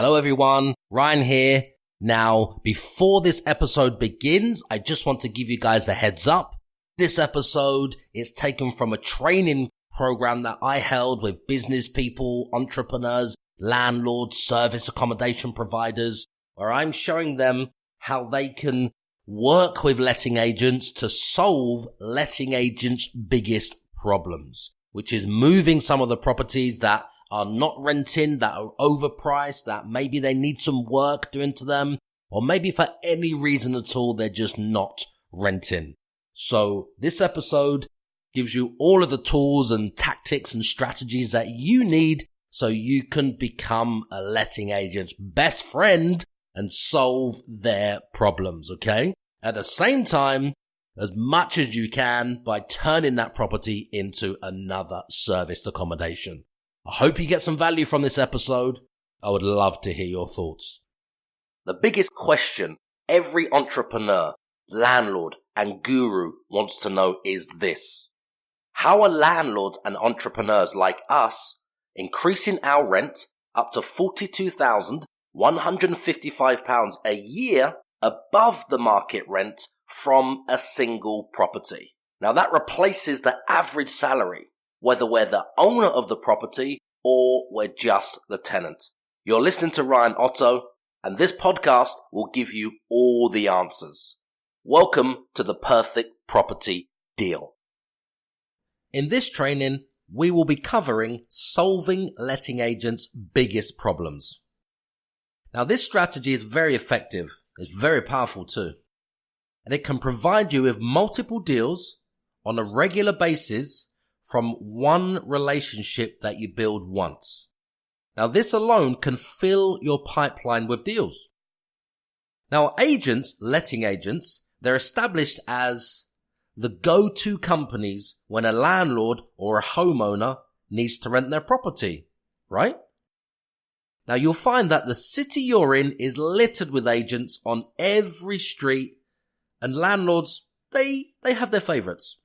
Hello everyone, Ryan here. Now, before this episode begins, I just want to give you guys a heads up. This episode is taken from a training program that I held with business people, entrepreneurs, landlords, service accommodation providers, where I'm showing them how they can work with letting agents to solve letting agents' biggest problems, which is moving some of the properties that are not renting, that are overpriced, that maybe they need some work doing to them, or maybe for any reason at all, they're just not renting. So this episode gives you all of the tools and tactics and strategies that you need so you can become a letting agent's best friend and solve their problems, okay? At the same time, as much as you can by turning that property into another serviced accommodation. I hope you get some value from this episode. I would love to hear your thoughts. The biggest question every entrepreneur, landlord, and guru wants to know is this. How are landlords and entrepreneurs like us increasing our rent up to £42,155 a year above the market rent from a single property? Now that replaces the average salary, whether we're the owner of the property or we're just the tenant. You're listening to Ryan OTTO, and this podcast will give you all the answers. Welcome to the perfect property deal. In this training, we will be covering solving letting agents' biggest problems. Now, this strategy is very effective. It's very powerful too. And it can provide you with multiple deals on a regular basis from one relationship that you build once. Now, this alone can fill your pipeline with deals. Now, agents, letting agents, they're established as the go-to companies when a landlord or a homeowner needs to rent their property, right? Now, you'll find that the city you're in is littered with agents on every street, and landlords, they have their favorites.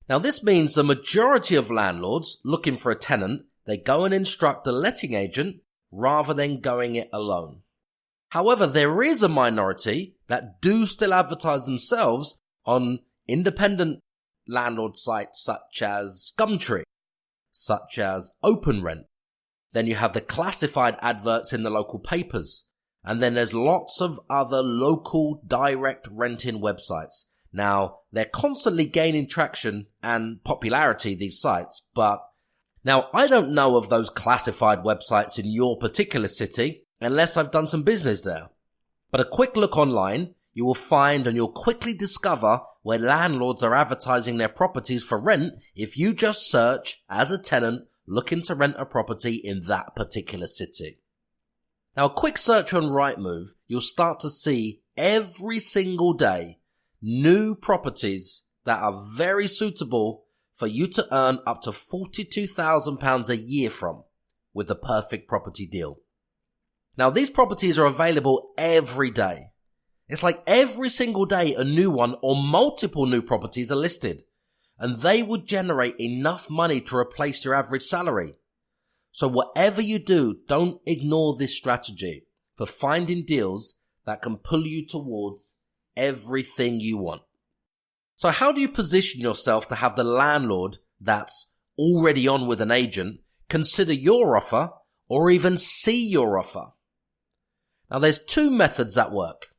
Now, this means the majority of landlords looking for a tenant, they go and instruct a letting agent rather than going it alone. However, there is a minority that do still advertise themselves on independent landlord sites such as Gumtree, such as OpenRent. Then you have the classified adverts in the local papers. And then there's lots of other local direct renting websites. Now, they're constantly gaining traction and popularity, these sites, but now I don't know of those classified websites in your particular city unless I've done some business there. But a quick look online, you will find and you'll quickly discover where landlords are advertising their properties for rent if you just search as a tenant looking to rent a property in that particular city. Now, a quick search on Rightmove, you'll start to see every single day new properties that are very suitable for you to earn up to £42,000 a year from with the perfect property deal. Now, these properties are available every day. It's like every single day a new one or multiple new properties are listed, and they would generate enough money to replace your average salary. So whatever you do, don't ignore this strategy for finding deals that can pull you towards everything you want. So how do you position yourself to have the landlord that's already on with an agent consider your offer or even see your offer? Now, there's two methods that work.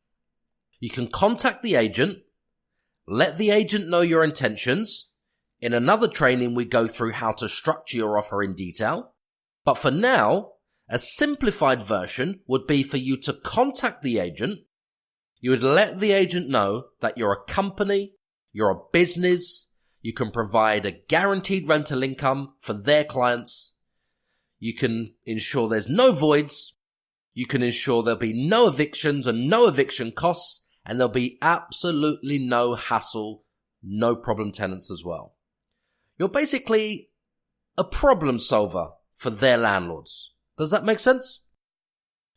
You can contact the agent, let the agent know your intentions. In another training, we go through how to structure your offer in detail. But for now, a simplified version would be for you to contact the agent. You would let the agent know that you're a company, you're a business, you can provide a guaranteed rental income for their clients. You can ensure there's no voids. You can ensure there'll be no evictions and no eviction costs, and there'll be absolutely no hassle, no problem tenants as well. You're basically a problem solver for their landlords. Does that make sense?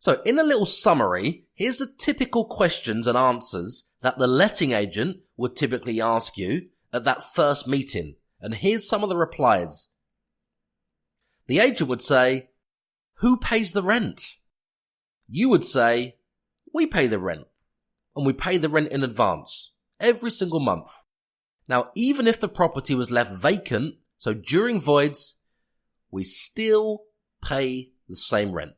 So in a little summary, here's the typical questions and answers that the letting agent would typically ask you at that first meeting. And here's some of the replies. The agent would say, who pays the rent? You would say, we pay the rent, and we pay the rent in advance, every single month. Now, even if the property was left vacant, so during voids, we still pay the same rent.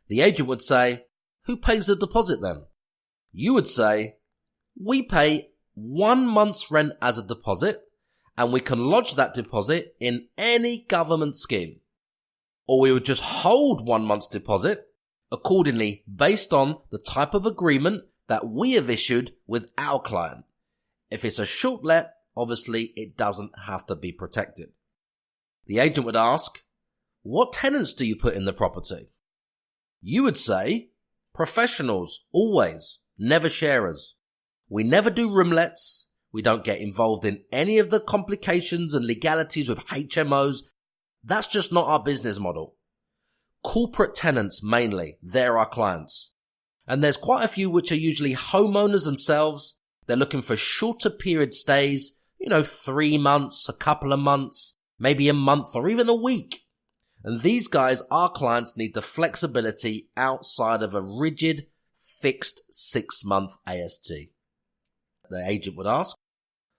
The agent would say, who pays the deposit then? You would say, we pay 1 month's rent as a deposit, and we can lodge that deposit in any government scheme. Or we would just hold 1 month's deposit, accordingly based on the type of agreement that we have issued with our client. If it's a short let, obviously it doesn't have to be protected. The agent would ask, what tenants do you put in the property? You would say, professionals, always, never sharers. We never do roomlets. We don't get involved in any of the complications and legalities with HMOs. That's just not our business model. Corporate tenants mainly, they're our clients. And there's quite a few which are usually homeowners themselves. They're looking for shorter period stays, 3 months, a couple of months, maybe a month or even a week. And these guys, our clients, need the flexibility outside of a rigid, fixed 6-month AST. The agent would ask,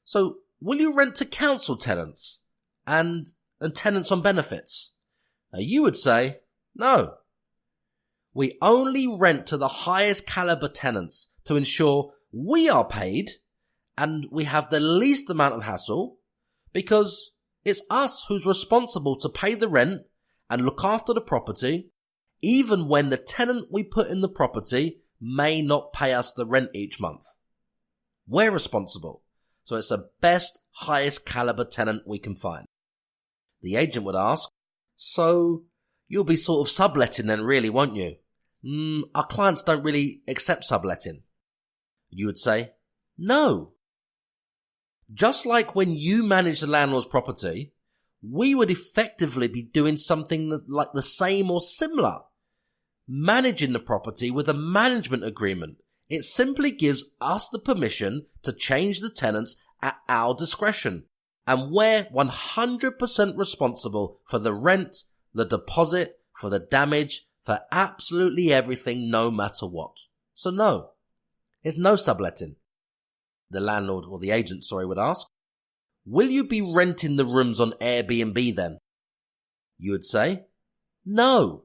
so will you rent to council tenants and tenants on benefits? You would say, no. We only rent to the highest caliber tenants to ensure we are paid and we have the least amount of hassle, because it's us who's responsible to pay the rent and look after the property, even when the tenant we put in the property may not pay us the rent each month. We're responsible. So it's the best, highest caliber tenant we can find. The agent would ask, so you'll be sort of subletting then really, won't you? Our clients don't really accept subletting. You would say, no. Just like when you manage the landlord's property, we would effectively be doing something like the same or similar. Managing the property with a management agreement. It simply gives us the permission to change the tenants at our discretion. And we're 100% responsible for the rent, the deposit, for the damage, for absolutely everything, no matter what. So no, there's no subletting. The landlord or the agent, would ask, will you be renting the rooms on Airbnb then? You would say, no.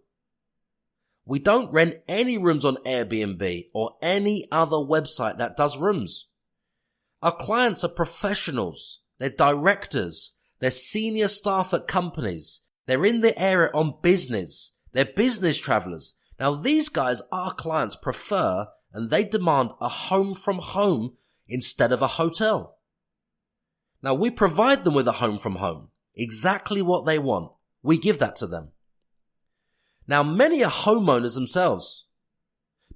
We don't rent any rooms on Airbnb or any other website that does rooms. Our clients are professionals. They're directors. They're senior staff at companies. They're in the area on business. They're business travelers. Now these guys, our clients, prefer and they demand a home from home instead of a hotel. Now we provide them with a home from home. Exactly what they want. We give that to them. Now many are homeowners themselves.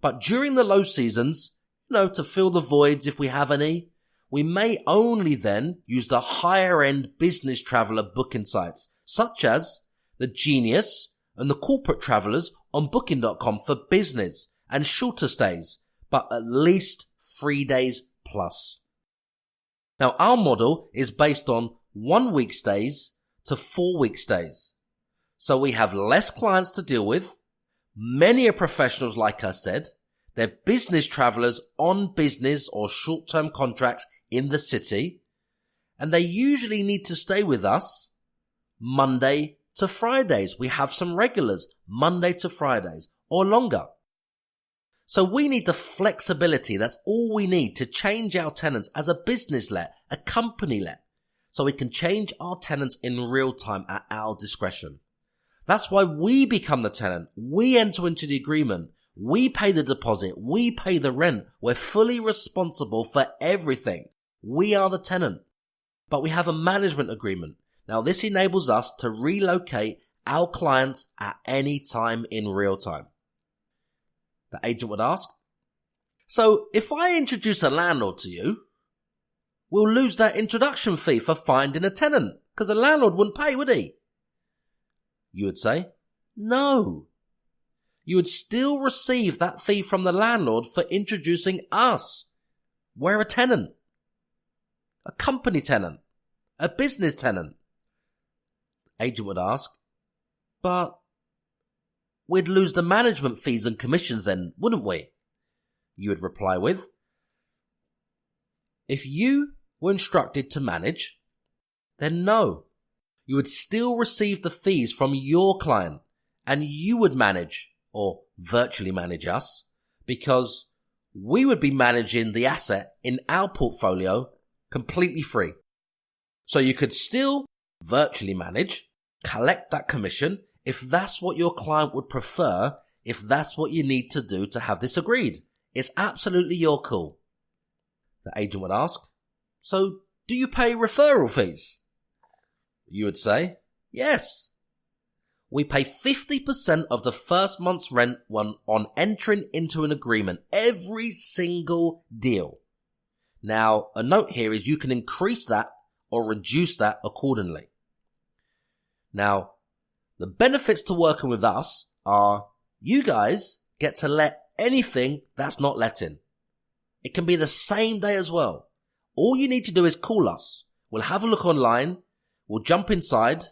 But during the low seasons, to fill the voids if we have any, we may only then use the higher end business traveler booking sites, such as the Genius and the corporate travelers on booking.com for business and shorter stays, but at least 3 days plus. Now our model is based on 1 week stays to 4 week stays. So we have less clients to deal with. Many are professionals, like I said. They're business travelers on business or short-term contracts in the city. And they usually need to stay with us Monday to Fridays. We have some regulars Monday to Fridays or longer. So we need the flexibility. That's all we need to change our tenants as a business let, a company let. So we can change our tenants in real time at our discretion. That's why we become the tenant. We enter into the agreement. We pay the deposit. We pay the rent. We're fully responsible for everything. We are the tenant. But we have a management agreement. Now this enables us to relocate our clients at any time in real time. The agent would ask, so if I introduce a landlord to you, we'll lose that introduction fee for finding a tenant, because a landlord wouldn't pay, would he? You would say, no. You would still receive that fee from the landlord for introducing us. We're a tenant. A company tenant. A business tenant. Agent would ask, but we'd lose the management fees and commissions then, wouldn't we? You would reply with, if you were instructed to manage, then no. You would still receive the fees from your client and you would manage or virtually manage us because we would be managing the asset in our portfolio completely free. So you could still virtually manage, collect that commission if that's what your client would prefer, if that's what you need to do to have this agreed. It's absolutely your call. The agent would ask, so do you pay referral fees? You would say, yes. We pay 50% of the first month's rent on entering into an agreement, every single deal. Now, a note here is you can increase that or reduce that accordingly. Now, the benefits to working with us are you guys get to let anything that's not letting. It can be the same day as well. All you need to do is call us. We'll have a look online. We'll jump inside.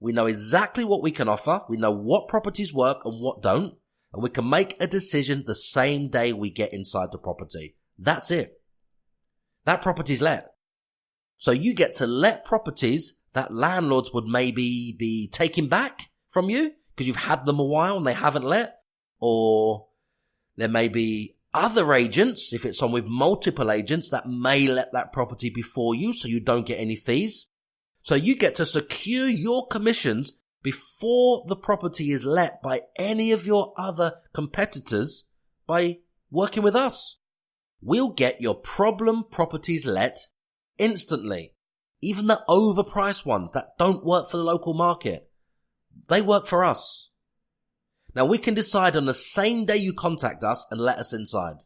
We know exactly what we can offer. We know what properties work and what don't. And we can make a decision the same day we get inside the property. That's it. That property's let. So you get to let properties that landlords would maybe be taking back from you because you've had them a while and they haven't let. Or there may be other agents, if it's on with multiple agents, that may let that property before you so you don't get any fees. So you get to secure your commissions before the property is let by any of your other competitors by working with us. We'll get your problem properties let instantly. Even the overpriced ones that don't work for the local market, they work for us. Now we can decide on the same day you contact us and let us inside.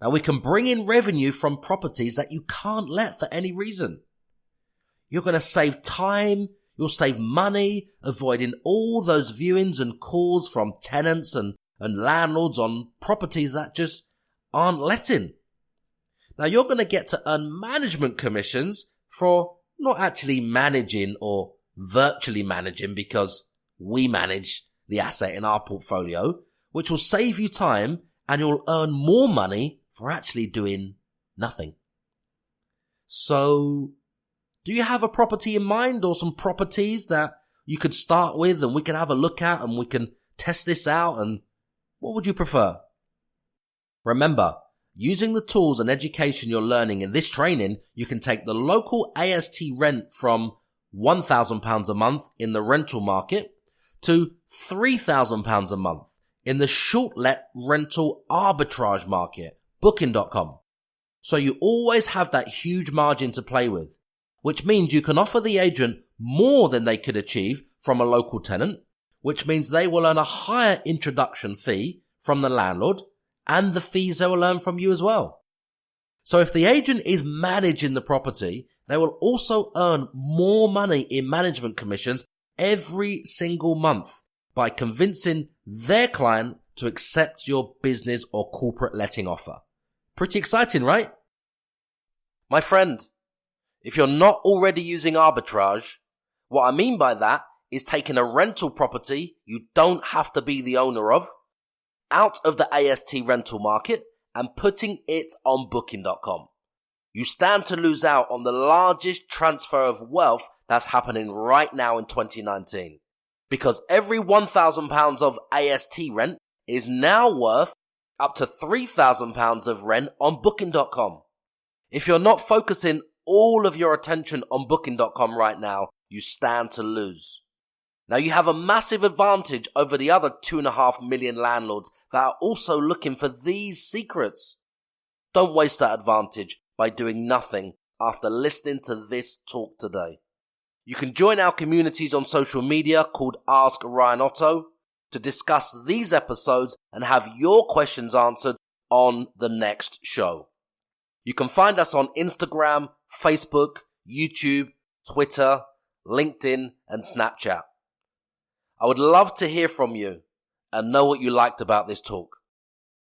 Now we can bring in revenue from properties that you can't let for any reason. You're going to save time, you'll save money, avoiding all those viewings and calls from tenants and landlords on properties that just aren't letting. Now you're going to get to earn management commissions for not actually managing or virtually managing because we manage the asset in our portfolio, which will save you time and you'll earn more money for actually doing nothing. So, do you have a property in mind or some properties that you could start with and we can have a look at and we can test this out, and what would you prefer? Remember, using the tools and education you're learning in this training, you can take the local AST rent from £1,000 a month in the rental market to £3,000 a month in the short-let rental arbitrage market, Booking.com. So you always have that huge margin to play with, which means you can offer the agent more than they could achieve from a local tenant, which means they will earn a higher introduction fee from the landlord and the fees they will earn from you as well. So if the agent is managing the property, they will also earn more money in management commissions every single month by convincing their client to accept your business or corporate letting offer. Pretty exciting, right? My friend, if you're not already using arbitrage, what I mean by that is taking a rental property you don't have to be the owner of out of the AST rental market and putting it on Booking.com. You stand to lose out on the largest transfer of wealth that's happening right now in 2019. Because every £1,000 of AST rent is now worth up to £3,000 of rent on Booking.com. If you're not focusing all of your attention on Booking.com right now, you stand to lose. Now you have a massive advantage over the other 2.5 million landlords that are also looking for these secrets. Don't waste that advantage by doing nothing after listening to this talk today. You can join our communities on social media called Ask Ryan Otto to discuss these episodes and have your questions answered on the next show. You can find us on Instagram, Facebook, YouTube, Twitter, LinkedIn, and Snapchat. I would love to hear from you and know what you liked about this talk.